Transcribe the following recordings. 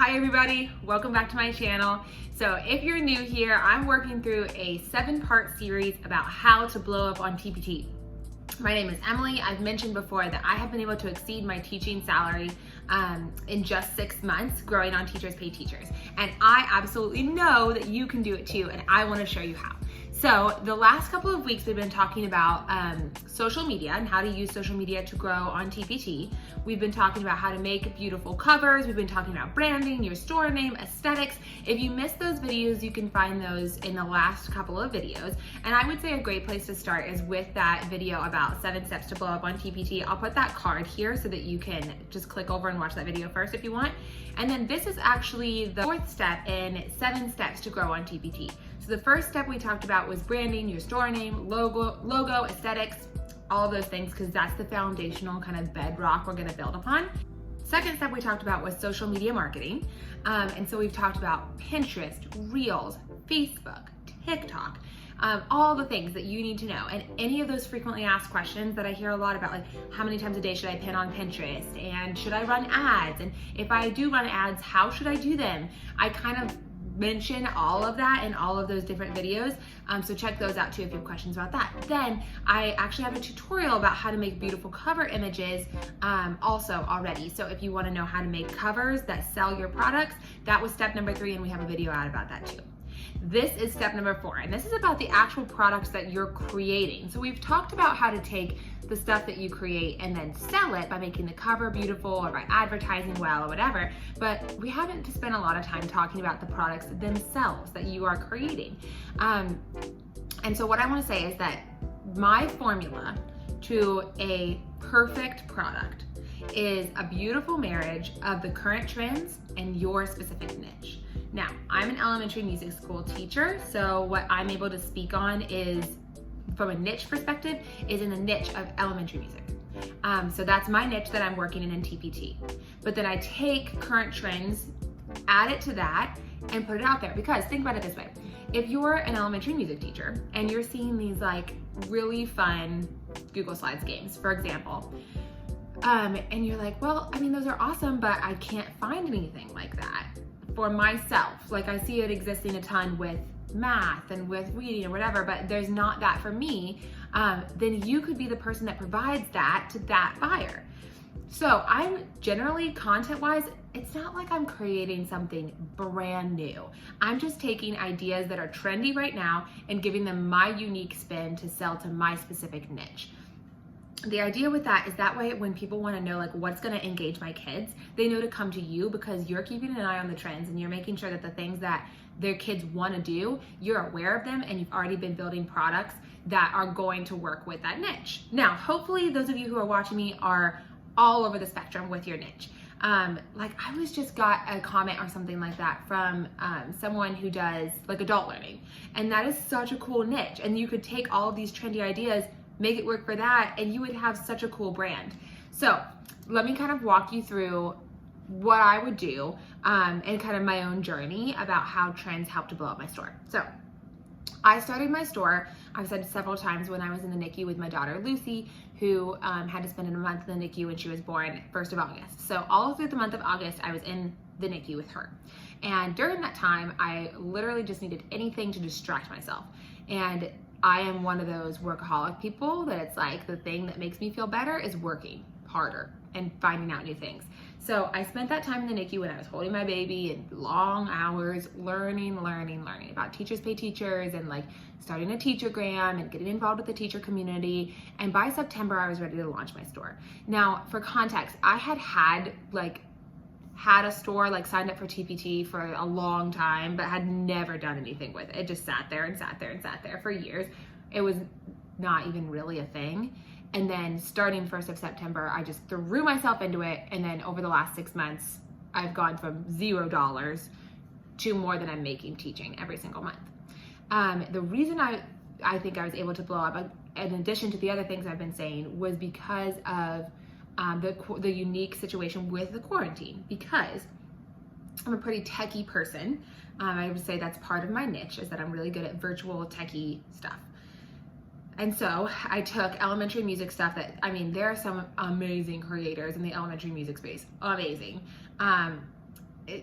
Hi everybody, welcome back to my channel. So if you're new here, I'm working through a 7-part series about how to blow up on TpT. My name is Emily. I've mentioned before that I have been able to exceed my teaching salary in just 6 months growing on Teachers Pay Teachers. And I absolutely know that you can do it too, and I want to show you how. So the last couple of weeks we've been talking about social media and how to use social media to grow on TpT. We've been talking about how to make beautiful covers. We've been talking about branding, your store name, aesthetics. If you missed those videos, you can find those in the last couple of videos. And I would say a great place to start is with that video about 7 steps to blow up on TpT. I'll put that card here so that you can just click over and watch that video first if you want. And then this is actually the 4th step in 7 steps to grow on TpT. So the first step we talked about was branding, your store name, logo, aesthetics, all of those things, because that's the foundational kind of bedrock we're gonna build upon. Second step we talked about was social media marketing. And so we've talked about Pinterest, Reels, Facebook, TikTok, all the things that you need to know. And any of those frequently asked questions that I hear a lot about, like how many times a day should I pin on Pinterest? And should I run ads? And if I do run ads, how should I do them? I kind of mention all of that in all of those different videos. So check those out too if you have questions about that. Then I actually have a tutorial about how to make beautiful cover images also already. So if you want to know how to make covers that sell your products, that was step number 3, and we have a video out about that too. This is step number 4, and this is about the actual products that you're creating. So we've talked about how to take the stuff that you create and then sell it by making the cover beautiful or by advertising well or whatever, but we haven't spent a lot of time talking about the products themselves that you are creating. And so what I want to say is that my formula to a perfect product is a beautiful marriage of the current trends and your specific niche. Now, I'm an elementary music school teacher, so what I'm able to speak on is, from a niche perspective, is in the niche of elementary music. So that's my niche that I'm working in TpT. But then I take current trends, add it to that, and put it out there. Because think about it this way. If you're an elementary music teacher and you're seeing these like really fun Google Slides games, for example, and you're like, well, I mean, those are awesome, but I can't find anything like that for myself. Like I see it existing a ton with math and with reading or whatever, but there's not that for me. Then you could be the person that provides that to that buyer. So I'm generally, content-wise, it's not like I'm creating something brand new. I'm just taking ideas that are trendy right now and giving them my unique spin to sell to my specific niche. The idea with that is that way when people want to know like what's going to engage my kids, they know to come to you because you're keeping an eye on the trends and you're making sure that the things that their kids want to do, you're aware of them and you've already been building products that are going to work with that niche. Now, hopefully those of you who are watching me are all over the spectrum with your niche. Like I was just got a comment or something like that from someone who does like adult learning, and that is such a cool niche, and you could take all of these trendy ideas, make it work for that, and you would have such a cool brand. So let me kind of walk you through what I would do and kind of my own journey about how trends help to blow up my store. So I started my store, I've said several times, when I was in the NICU with my daughter Lucy, who had to spend a month in the NICU when she was born, 1st of August. So all through the month of August, I was in the NICU with her. And during that time, I literally just needed anything to distract myself. And I am one of those workaholic people that it's like the thing that makes me feel better is working harder and finding out new things. So I spent that time in the NICU when I was holding my baby and long hours learning about Teachers Pay Teachers and like starting a teachergram and getting involved with the teacher community. And by September, I was ready to launch my store. Now, for context, I had a store, like signed up for TpT for a long time, but had never done anything with it. It just sat there for years. It was not even really a thing. And then starting 1st of September, I just threw myself into it. And then over the last 6 months, I've gone from $0 to more than I'm making teaching every single month. The reason I think I was able to blow up, in addition to the other things I've been saying, was because of the unique situation with the quarantine, because I'm a pretty techie person. I would say that's part of my niche, is that I'm really good at virtual techie stuff. And so I took elementary music stuff that, I mean, there are some amazing creators in the elementary music space, amazing.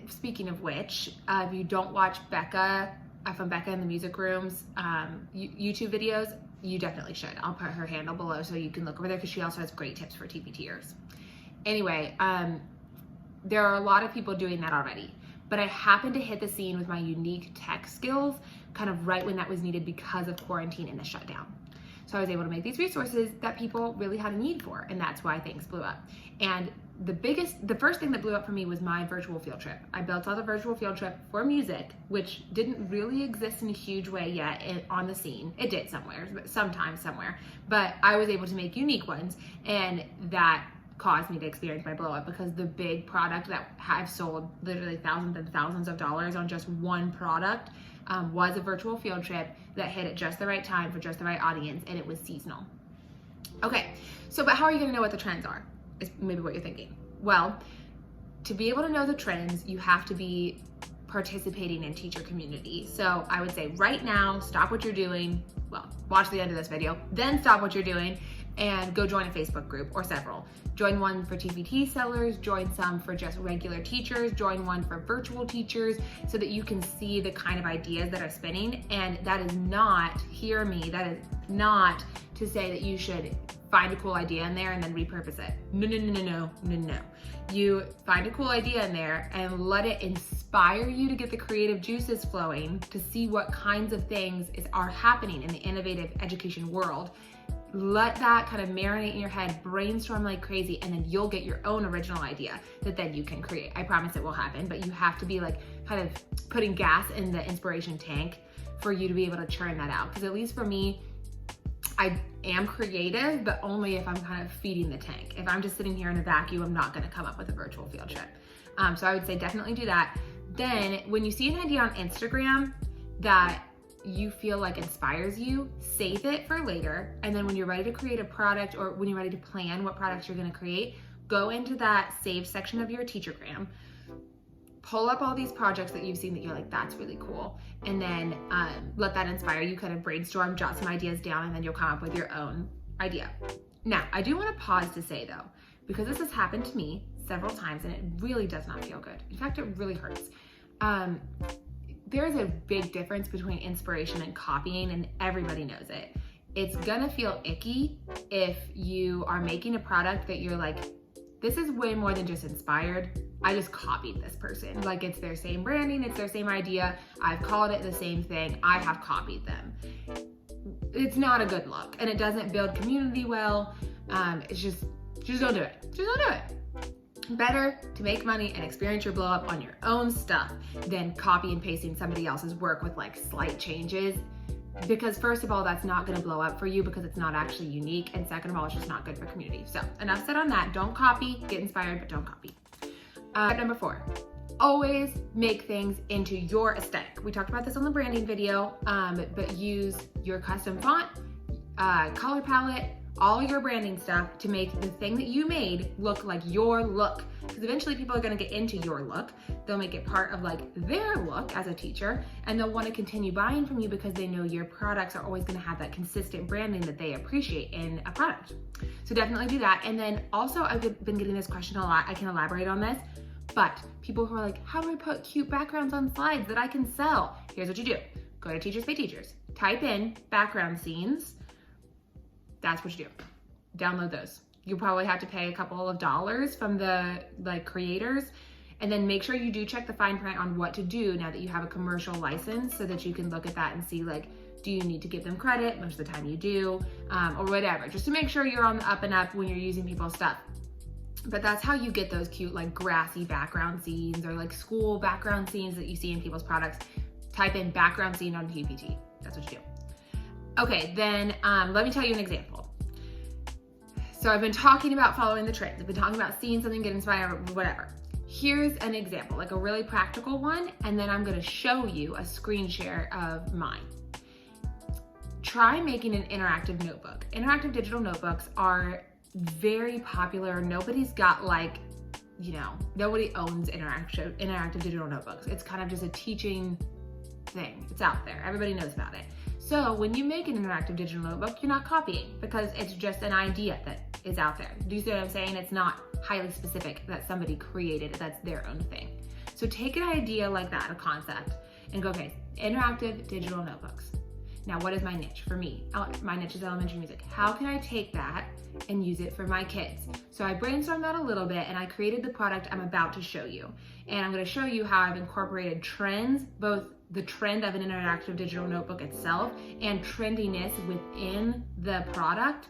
speaking of which, if you don't watch Becca from Becca in the Music Room's YouTube videos, you definitely should. I'll put her handle below so you can look over there because she also has great tips for TpTers. Anyway, there are a lot of people doing that already, but I happened to hit the scene with my unique tech skills kind of right when that was needed because of quarantine and the shutdown. So I was able to make these resources that people really had a need for, and that's why things blew up. And the first thing that blew up for me was my virtual field trip. I built out a virtual field trip for music, which didn't really exist in a huge way yet on the scene. It did somewhere, somewhere, but I was able to make unique ones, and that caused me to experience my blow up because the big product that I've sold literally thousands and thousands of dollars on just one product was a virtual field trip that hit at just the right time for just the right audience, and it was seasonal. Okay, so but how are you gonna know what the trends are? Is maybe what you're thinking. Well, to be able to know the trends, you have to be participating in teacher community. So I would say right now, stop what you're doing. Well, watch the end of this video, then stop what you're doing and go join a Facebook group or several. Join one for TpT sellers, join some for just regular teachers, join one for virtual teachers so that you can see the kind of ideas that are spinning. And that is not, hear me, that is not to say that you should find a cool idea in there and then repurpose it. No. You find a cool idea in there and let it inspire you to get the creative juices flowing to see what kinds of things are happening in the innovative education world. Let that kind of marinate in your head, brainstorm like crazy, and then you'll get your own original idea that then you can create. I promise it will happen, but you have to be like kind of putting gas in the inspiration tank for you to be able to churn that out. Because at least for me, I am creative, but only if I'm kind of feeding the tank. If I'm just sitting here in a vacuum, I'm not gonna come up with a virtual field trip. So I would say definitely do that. Then when you see an idea on Instagram that you feel like inspires you, save it for later. And then when you're ready to create a product or when you're ready to plan what products you're gonna create, go into that save section of your Teachergram, pull up all these projects that you've seen that you're like, that's really cool. And then let that inspire you, kind of brainstorm, jot some ideas down, and then you'll come up with your own idea. Now, I do wanna pause to say though, because this has happened to me several times and it really does not feel good. In fact, it really hurts. There's a big difference between inspiration and copying, and everybody knows it. It's gonna feel icky if you are making a product that you're like, this is way more than just inspired. I just copied this person. Like it's their same branding, it's their same idea. I've called it the same thing. I have copied them. It's not a good look, and it doesn't build community well. It's just don't do it. Just don't do it. Better to make money and experience your blow up on your own stuff than copy and pasting somebody else's work with like slight changes. Because first of all, that's not gonna blow up for you because it's not actually unique. And second of all, it's just not good for community. So enough said on that. Don't copy, get inspired, but don't copy. Number 4, always make things into your aesthetic. We talked about this on the branding video, but use your custom font, color palette, all your branding stuff to make the thing that you made look like your look. Because eventually people are gonna get into your look. They'll make it part of like their look as a teacher, and they'll wanna continue buying from you because they know your products are always gonna have that consistent branding that they appreciate in a product. So definitely do that. And then also, I've been getting this question a lot. I can elaborate on this, but people who are like, how do I put cute backgrounds on slides that I can sell? Here's what you do. Go to Teachers Pay Teachers, type in background scenes. That's what you do. Download those. You'll probably have to pay a couple of dollars from the creators, and then make sure you do check the fine print on what to do now that you have a commercial license so that you can look at that and see like, do you need to give them credit? Most of the time you do, or whatever, just to make sure you're on the up and up when you're using people's stuff. But that's how you get those cute like grassy background scenes or like school background scenes that you see in people's products. Type in background scene on TpT. That's what you do. Okay, then let me tell you an example. So I've been talking about following the trends. I've been talking about seeing something, get inspired, whatever. Here's an example, like a really practical one, and then I'm gonna show you a screen share of mine. Try making an interactive notebook. Interactive digital notebooks are very popular. Nobody's got like, nobody owns interactive digital notebooks. It's kind of just a teaching thing. It's out there. Everybody knows about it. So when you make an interactive digital notebook, you're not copying because it's just an idea that is out there. Do you see what I'm saying? It's not highly specific that somebody created. That's their own thing. So take an idea like that, a concept, and go, okay, interactive digital notebooks. Now, what is my niche? For me, my niche is elementary music. How can I take that and use it for my kids? So I brainstormed that a little bit and I created the product I'm about to show you. And I'm going to show you how I've incorporated trends, both the trend of an interactive digital notebook itself and trendiness within the product,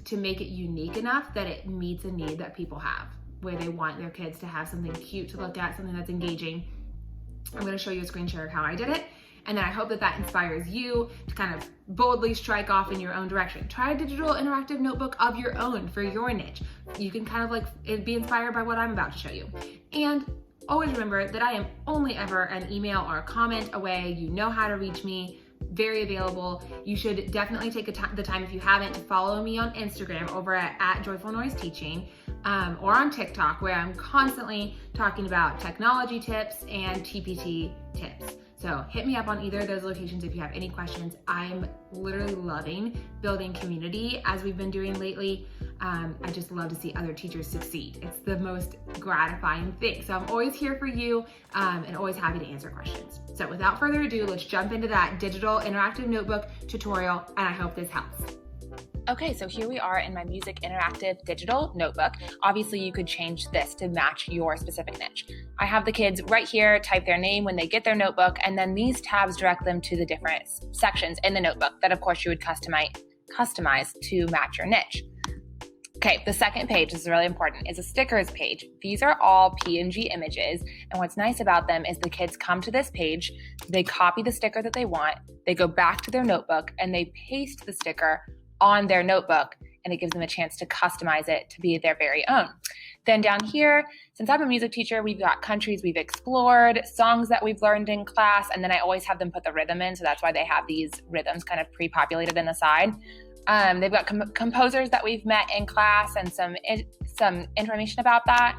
to make it unique enough that it meets a need that people have, where they want their kids to have something cute to look at, something that's engaging. I'm going to show you a screen share of how I did it. And then I hope that that inspires you to kind of boldly strike off in your own direction. Try a digital interactive notebook of your own for your niche. You can kind of like be inspired by what I'm about to show you. And always remember that I am only ever an email or a comment away. You know how to reach me. Very available. You should definitely take the time, if you haven't, to follow me on Instagram over at Joyful Noise Teaching, or on TikTok, where I'm constantly talking about technology tips and TpT tips. So hit me up on either of those locations if you have any questions. I'm literally loving building community as we've been doing lately. I just love to see other teachers succeed. It's the most gratifying thing. So I'm always here for you, and always happy to answer questions. So without further ado, let's jump into that digital interactive notebook tutorial, and I hope this helps. Okay, so here we are in my music interactive digital notebook. Obviously, you could change this to match your specific niche. I have the kids right here type their name when they get their notebook, and then these tabs direct them to the different sections in the notebook that, of course, you would customize to match your niche. Okay, the second page, this is really important, is a stickers page. These are all PNG images, and what's nice about them is the kids come to this page, they copy the sticker that they want, they go back to their notebook, and they paste the sticker on their notebook, and it gives them a chance to customize it to be their very own. Then down here, since I'm a music teacher, we've got countries we've explored, songs that we've learned in class, and then I always have them put the rhythm in, so that's why they have these rhythms kind of pre-populated in the side. They've got composers that we've met in class and some information about that.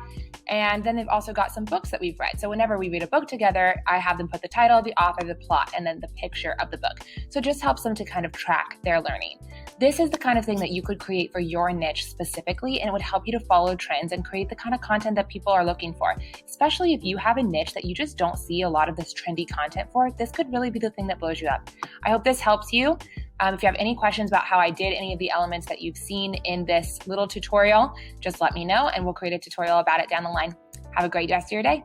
And then they've also got some books that we've read. So whenever we read a book together, I have them put the title, the author, the plot, and then the picture of the book. So it just helps them to kind of track their learning. This is the kind of thing that you could create for your niche specifically, and it would help you to follow trends and create the kind of content that people are looking for. Especially if you have a niche that you just don't see a lot of this trendy content for, this could really be the thing that blows you up. I hope this helps you. If you have any questions about how I did any of the elements that you've seen in this little tutorial, just let me know and we'll create a tutorial about it down the line. Have a great rest of your day.